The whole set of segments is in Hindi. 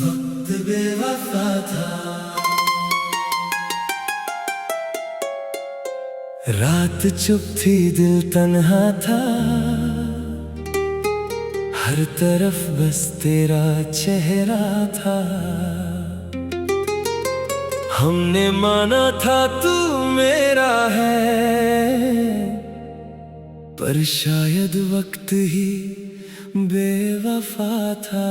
वक्त बेवफा था, रात चुप थी दिल तन्हा था, हर तरफ बस तेरा चेहरा था। हमने माना था तू मेरा है, पर शायद वक्त ही बेवफा था।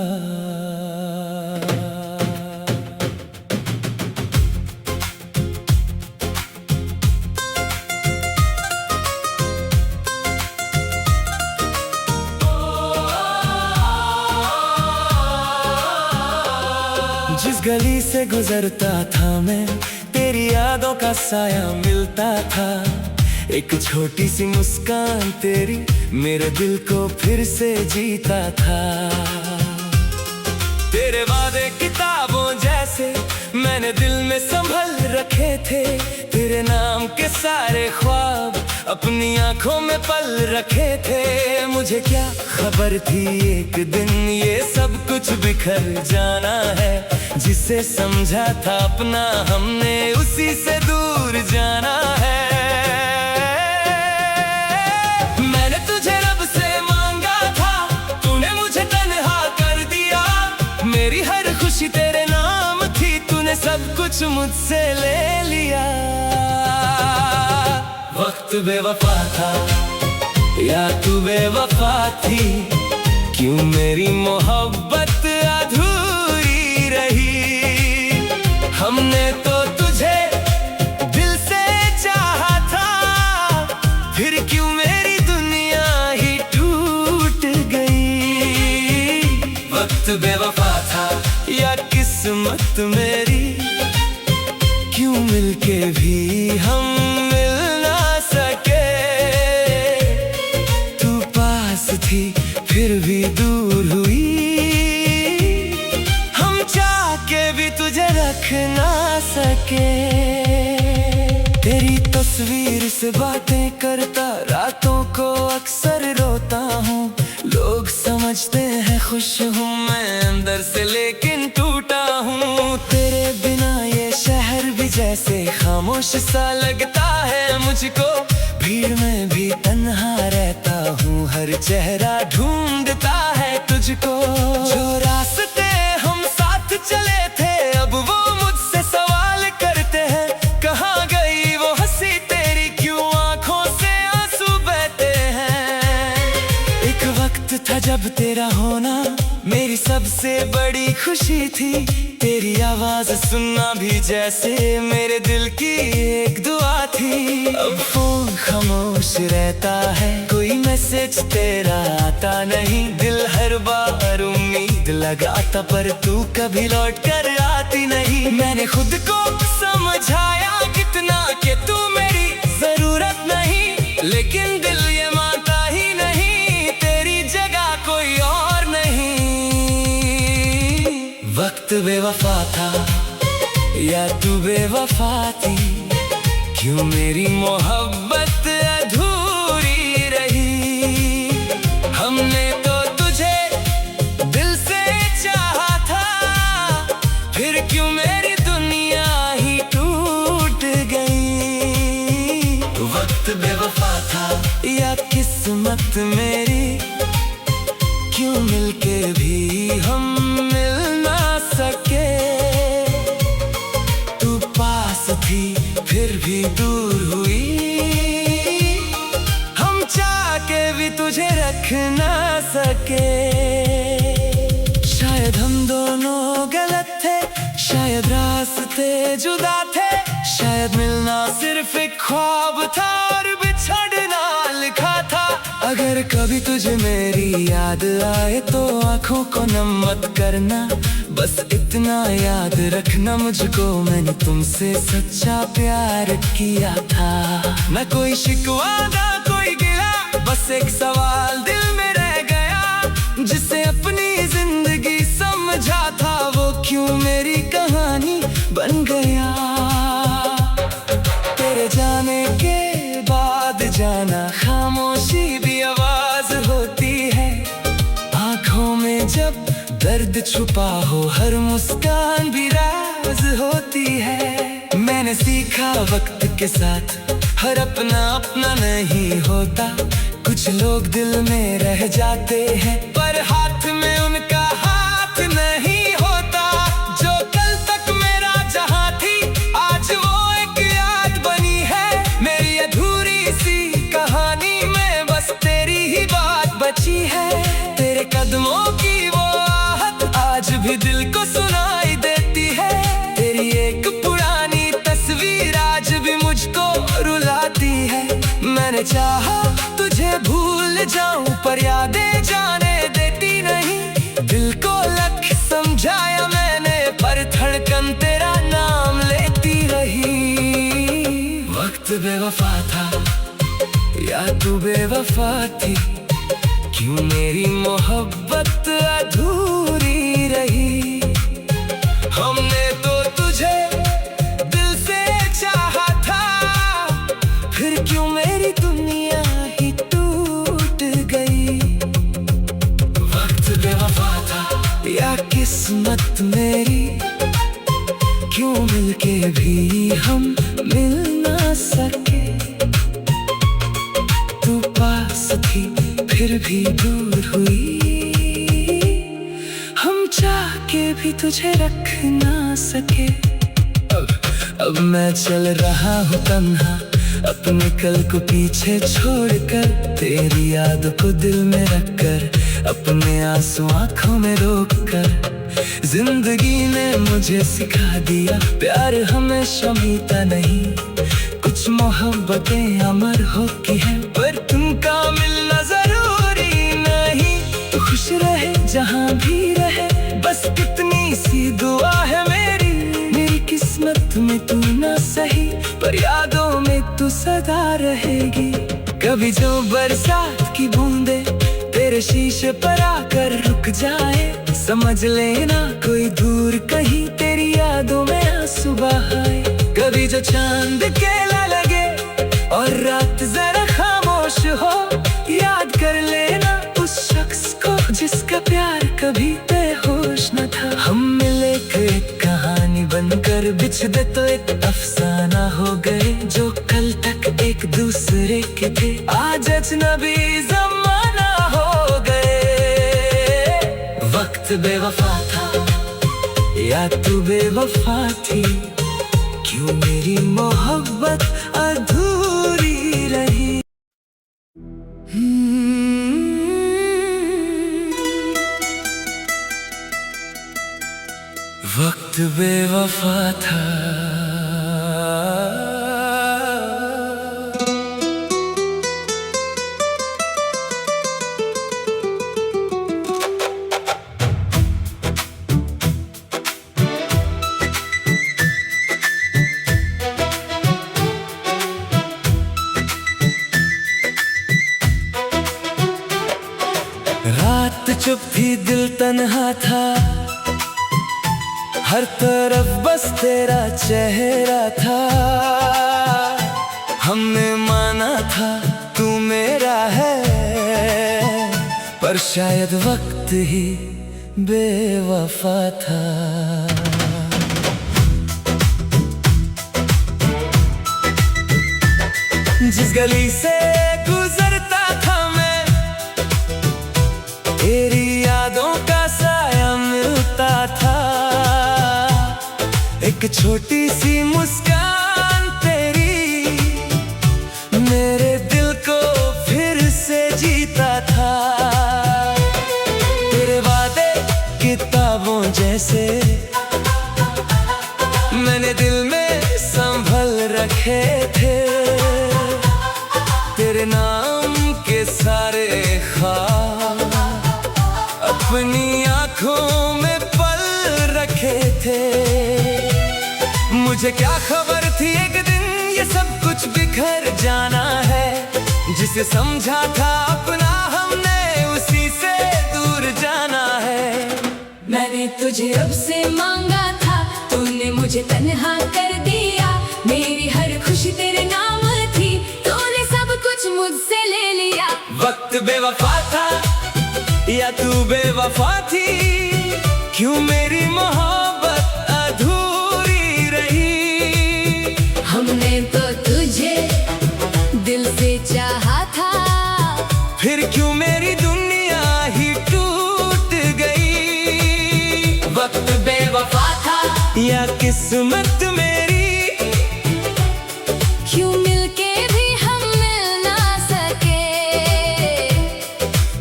जिस गली से गुजरता था मैं, तेरी यादों का साया मिलता था। एक छोटी सी मुस्कान तेरी मेरे दिल को फिर से जीता था। तेरे वादे किताबों जैसे मैंने दिल में संभल रखे थे। तेरे नाम के सारे ख्वाब अपनी आंखों में पल रखे थे। मुझे क्या खबर थी एक दिन ये सब कुछ बिखर जाना है। जिसे समझा था अपना हमने उसी से दूर जाना है। मैंने तुझे रब से मांगा था, तूने मुझे तन्हा कर दिया। मेरी हर खुशी तेरे नाम थी, तूने सब कुछ मुझसे ले लिया। वक्त बेवफा था या तू बेवफा थी, क्यों मेरी मोहब्बत अधूरी रही। हमने तो तुझे दिल से चाहा था, फिर क्यों मेरी दुनिया ही टूट गई। वक्त बेवफा था या किस्मत मेरी, क्यों मिलके भी हम मिल ना सके। तू पास थी फिर भी दूर हुई, हम चाह के भी तुझे रख ना सके। तेरी तस्वीर से बातें करता रातों को अक्सर रोता हूँ। लोग समझते हैं खुश हूँ मैं अंदर से, लेकिन टूटा हूँ। तेरे बिना ये शहर भी जैसे खामोश सा लगता है मुझको। भीड़ में भी तन्हा रहता हूँ, हर चेहरा ढूंढता है तुझको। जो रास्ते हम साथ चले थे अब वो मुझसे सवाल करते हैं। कहाँ गई वो हंसी तेरी, क्यों आंखों से आंसू बहते हैं। एक वक्त था जब तेरा होना मेरी सबसे बड़ी खुशी थी। तेरी आवाज सुनना भी जैसे मेरे दिल की एक दुआ थी। अब फोन खामोश रहता है, कोई मैसेज तेरा आता नहीं। दिल हर बार उम्मीद लगाता पर तू कभी लौट कर आती नहीं। मैंने खुद को समझाया कितना कि तू मेरी जरूरत नहीं, लेकिन दिल ये मानता ही नहीं तेरी जगह कोई और नहीं। वक्त बेवफा था या तू बेवफा थी, क्यों मेरी मोहब्बत अधूरी रही। हमने तो तुझे दिल से चाहा था, फिर क्यों मेरी दुनिया ही टूट गई। वक्त बेवफा था या किस्मत मेरी, क्यों मिलके भी हम मिल ना सके। तू पास थी फिर भी दूर हुई, हम चाह के भी तुझे रख ना सके। शायद हम दोनों गलत थे, शायद रास्ते जुदा थे। शायद मिलना सिर्फ एक ख्वाब था और बिछड़ना लिखा था। अगर कभी तुझे मेरी याद आए तो आंखों को नम मत करना। बस इतना याद रखना मुझको, मैंने तुमसे सच्चा प्यार किया था। न कोई शिकवा ना कोई गिला, बस एक सवाल दिल में रह गया। जिसे अपनी जिंदगी समझा था वो क्यों मेरी कहानी बन गया। तेरे जाने के बाद जाना, खामोशी भी आवाज दर्द छुपा हो, हर मुस्कान भी राज होती है। मैंने सीखा वक्त के साथ हर अपना अपना नहीं होता। कुछ लोग दिल में रह जाते हैं, पर हाथ में उनका हाथ नहीं होता। जो कल तक मेरा जहां थी, आज वो एक याद बनी है। मेरी अधूरी सी कहानी में बस तेरी ही बात बची है। तेरे कदमों की वो आहट आज भी दिल को सुनाई देती है। तेरी एक पुरानी तस्वीर आज भी मुझको रुलाती है। मैंने चाहा तुझे भूल जाऊं, पर यादें जाने देती नहीं। दिल को लख समझाया मैंने, पर धड़कन तेरा नाम लेती रही। वक्त बेवफा था या तू बेवफा थी, क्यों मेरी मोहब्बत अधूरी रही। हमने तो तुझे दिल से चाहा था, फिर क्यों मेरी दुनिया ही टूट गई। वक्त बेवफा था या किस्मत मेरी, क्यों मिलके भी हम मिल ना सके। तू पास थी फिर भी दूर हुई, हम चाह के भी तुझे रख ना सके। अब मैं चल रहा हूँ तन्हा, अपने कल को पीछे छोड़कर। तेरी याद को दिल में रखकर, अपने आंसू आंखों में रोककर। जिंदगी ने मुझे सिखा दिया, प्यार हमेशा मीठा नहीं। कुछ मोहब्बतें अमर होती हैं, पर तुमका मिलना जरूरी नहीं। तू खुश रहे जहां भी रहे, बस इतनी सी दुआ है मेरी। मेरी किस्मत में तू ना सही, पर यादों में तू सदा रहेगी। कभी जो बरसात की बूंदे तेरे शीशे पर आकर रुक जाए, समझ लेना कोई दूर कहीं तेरी यादों में आंसू बहाए। कभी जो चांद केला लगे और रात जरा खामोश हो, याद कर लेना उस शख्स को जिसका प्यार कभी बेहोश न था। हम मिले एक कहानी बनकर, बिछड़े तो एक अफसाना हो गए। जो कल तक एक दूसरे के थे, आज अजनबी ज़माना हो गए। वक्त बेवफा था या तू बेवफा थी, क्यों मेरी मोहब्बत अधूरी रही। वक्त बेवफा था। रात चुप थी, दिल तन्हा था, हर तरफ बस तेरा चेहरा था। हमने माना था तू मेरा है, पर शायद वक्त ही बेवफा था। जिस गली से गुजरता था मैं, तेरी यादों का साया मिलता था। एक छोटी सी मुस्कान तेरी मेरे दिल को फिर से जीता था। तेरे वादे किताबों जैसे मैंने दिल में संभल रखे थे। तेरे नाम के सारे ख्वाब अपनी आंखों में पल रखे थे। मुझे क्या खबर थी एक दिन ये सब कुछ बिखर जाना है। जिसे समझा था अपना हमने उसी से दूर जाना है। मैंने तुझे रब से मांगा था, तूने मुझे तन्हा कर दिया। मेरी हर खुशी तेरे नाम थी, तूने सब कुछ मुझसे ले लिया। वक्त बेवफा था या तू बेवफा थी, क्यों मेरी मोहब्बत अधूरी रही। हमने तो तुझे दिल से चाहा था, फिर क्यों मेरी दुनिया ही टूट गई। वक्त बेवफा था या किस्मत मेरी, क्यों मिलके भी हम मिल ना सके।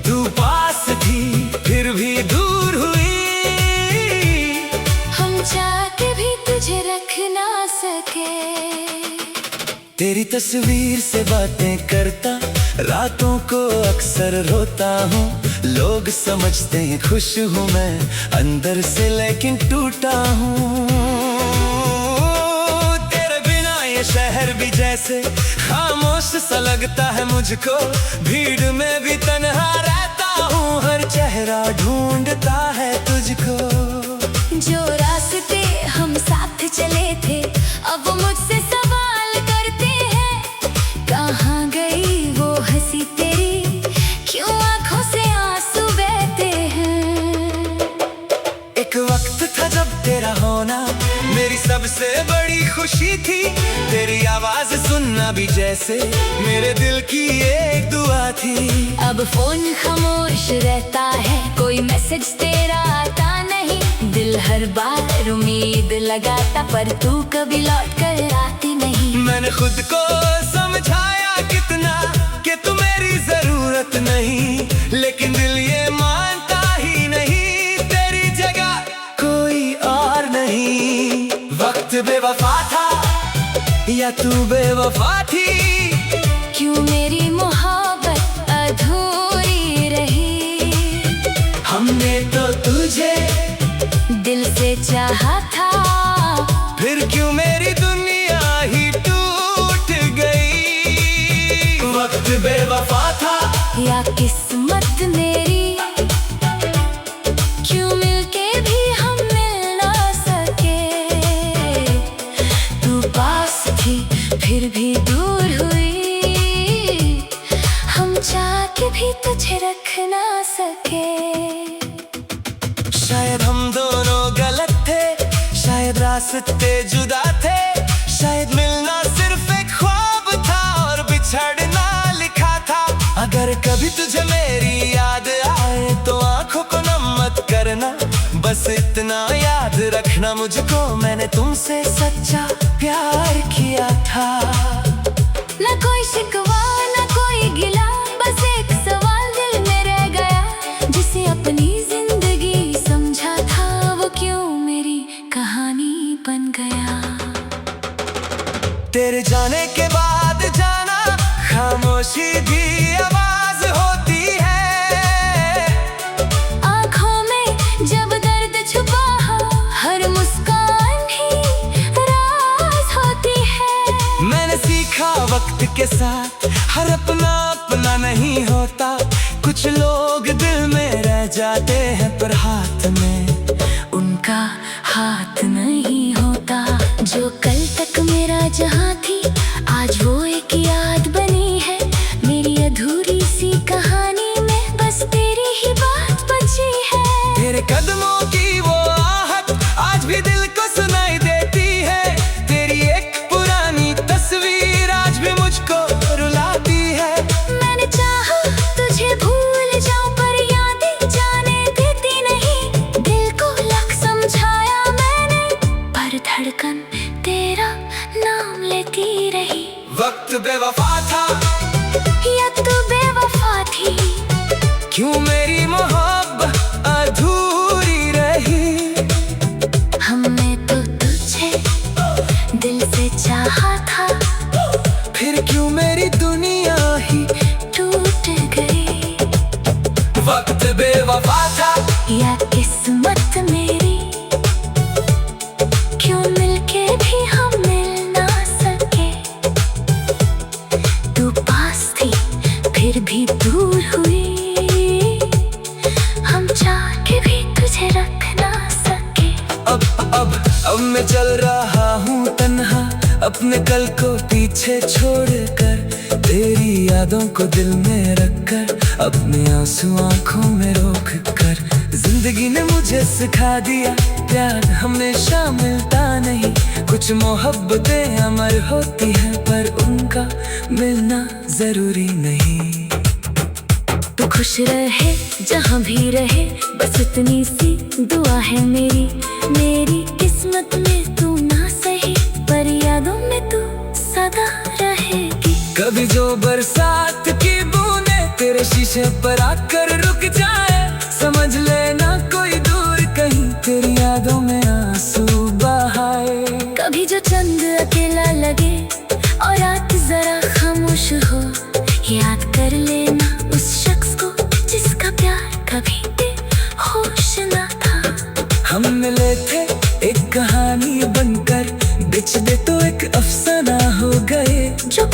तू पास थी फिर भी दूर हुई, हम चाह के भी तुझे रख ना सके। तेरी तस्वीर से बातें करता रातों को अक्सर रोता हूँ। लोग समझते हैं खुश हूँ मैं अंदर से, लेकिन टूटा हूँ। तेरे बिना ये शहर भी जैसे खामोश सा लगता है मुझको। भीड़ में भी तन्हा रहता हूँ, हर चेहरा ढूंढता है तुझको। जो रास्ते हम साथ चले थे अब वो मुझसे सवाल करते हैं, कहाँ गई वो हंसी तेरी, क्यों आंखों से आंसू बहते हैं। एक वक्त था जब तेरा होना मेरी सबसे बड़ी खुशी थी। तेरी आवाज सुनना भी जैसे मेरे दिल की एक दुआ थी। अब फोन खामोश रहता है, कोई मैसेज तेरा आता नहीं। दिल हर बार उम्मीद लगाता पर तू कभी लौट कर आती नहीं। मैंने खुद को समझाया कितना कि तू मेरी जरूरत नहीं, लेकिन दिल ये मानता ही नहीं तेरी जगह कोई और नहीं। वक्त बेवफा था या तू बेवफा थी, क्यों मेरी मोहब्बत अधूरी रही। हमने तो तुझे दिल से चाहा था, फिर क्यों मेरी दुनिया ही टूट गई। वक्त बेवफा था या किस्मत मेरी, क्यों मिलके भी हम मिल ना सके। तू पास थी फिर भी दूर हुई, हम चाह के भी तुझे रख ना सके। शायद हम दोनों गलत थे, शायद रास्ते जुदा थे, शायद मिलना सिर्फ एक ख्वाब था और बिछड़ना लिखा था। अगर कभी तुझे मेरी याद आए तो आंखों को नम मत करना, बस इतना याद रखना मुझको मैंने तुमसे सच्चा प्यार किया था। ना कोई शिकवा ना कोई गिला, बस एक सवाल दिल में रह गया। जिसे अपनी जिंदगी समझा था वो क्यों मेरी कहानी बन गया। तेरे जाने के बाद जाना खामोशी भी आवाज होती है। आँखों में जब दर्द छुपा हो, हर मुस्कान ही राज होती है। मैंने सीखा वक्त के साथ हर अपना अपना नहीं होता। कुछ लोग दिल में रह जाते हैं पर हाथ में उनका हाथ नहीं होता। जो कल तक मेरा जहां थी आज वो एक याद बनी है। मेरी अधूरी सी कहानी में बस तेरी ही बात बची है। तेरे कदमों की वो आहट आज भी दिल को सुनाई देती है। तेरी एक पुरानी तस्वीर आज भी मुझको रुलाती है। मैंने चाहा तुझे भूल जाऊं पर यादें जाने देती नहीं। दिल को लग समझाया मैंने पर धड़कन तेरा नाम लेती रही। वक्त बेवफा था या तू बेवफा थी, क्यों मेरी मोहब्बत अधूरी रही। हमने तो तुझे दिल से चाहा था, फिर क्यों मेरी दुनिया ही टूट गई। वक्त बेवफा था या किस्मत मेरी, क्यों मिलके भी हम मिल ना सके। तू पास थी फिर भी दूर हुई, हम चाह के भी तुझे रख ना सके। अब मैं चल रहा हूँ तन्हा अपने कल को पीछे छोड़कर। तेरी यादों को दिल में रखकर, अपने आंसू आंखों में रोक कर, जिंदगी ने मुझे सिखा दिया प्यार हमेशा मिलता नहीं। कुछ मोहब्बतें अमर होती हैं पर उनका मिलना जरूरी नहीं। तू खुश रहे जहाँ भी रहे, बस इतनी सी दुआ है मेरी। मेरी किस्मत में तू ना सही, पर यादों में तू सदा रहेगी। कभी जो बरसात की बूंदें तेरे शीशे पर आकर रुक जाए, समझ लेना कोई दूर कहीं तेरी यादों में आंसू बहाए। कभी जो चंद अकेला लगे और रात जरा खामोश हो, याद कर लेना उस शख्स को जिसका प्यार कभी बेहोश ना था। हम मिले थे एक कहानी बनकर, बिछ दे तो एक अफसाना हो गए। जो